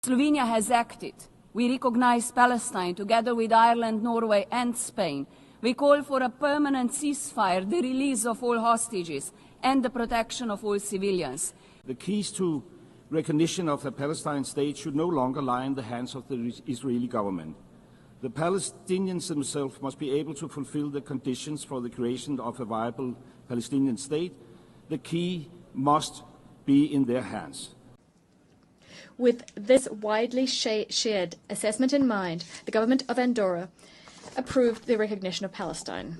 Slovenia has acted. We recognise Palestine together with Ireland, Norway and Spain. We call for a permanent ceasefire, the release of all hostages and the protection of all civilians. The keys to recognition of a Palestinian state should no longer lie in the hands of the Israeli government. The Palestinians themselves must be able to fulfill the conditions for the creation of a viable Palestinian state. The key must be in their hands. With this widely shared assessment in mind, the government of Andorra approved the recognition of Palestine.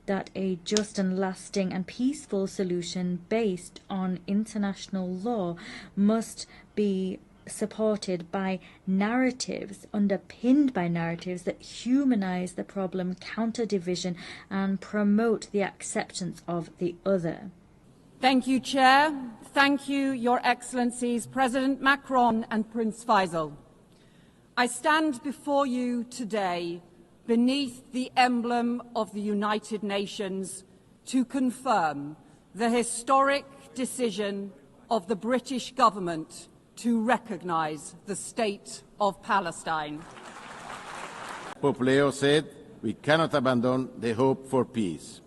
That a just and lasting and peaceful solution based on international law must be supported by narratives, underpinned by narratives that humanize the problem, counter division and promote the acceptance of the other. Thank you, Chair. Thank you, Your Excellencies, President Macron and Prince Faisal. I stand before you today beneath the emblem of the United Nations to confirm the historic decision of the British government to recognise the State of Palestine. Pope Leo said, "We cannot abandon the hope for peace."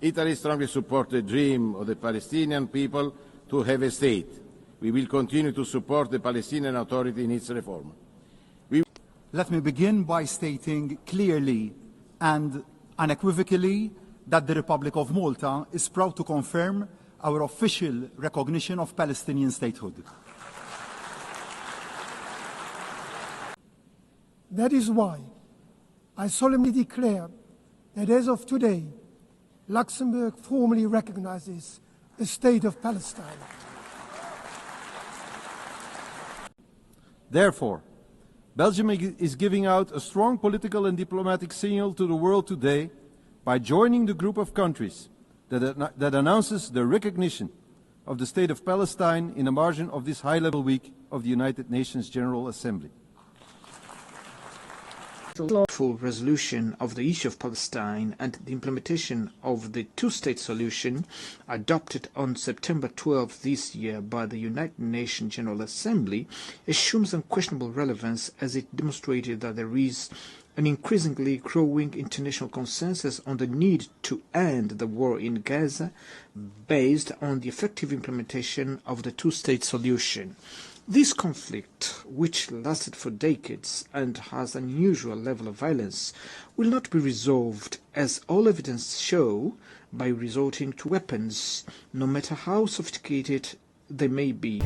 Italy strongly supports the dream of the Palestinian people to have a state. We will continue to support the Palestinian Authority in its reform. Let me begin by stating clearly and unequivocally that the Republic of Malta is proud to confirm our official recognition of Palestinian statehood. That is why I solemnly declare that as of today, Luxembourg formally recognizes the State of Palestine. Therefore, Belgium is giving out a strong political and diplomatic signal to the world today by joining the group of countries that announces the recognition of the State of Palestine in the margin of this high-level week of the United Nations General Assembly. Full resolution of the issue of Palestine and the implementation of the two-state solution adopted on September 12 this year by the United Nations General Assembly assumes unquestionable relevance as it demonstrated that there is an increasingly growing international consensus on the need to end the war in Gaza based on the effective implementation of the two-state solution. This conflict, which lasted for decades and has an unusual level of violence, will not be resolved, as all evidence show, by resorting to weapons, no matter how sophisticated they may be.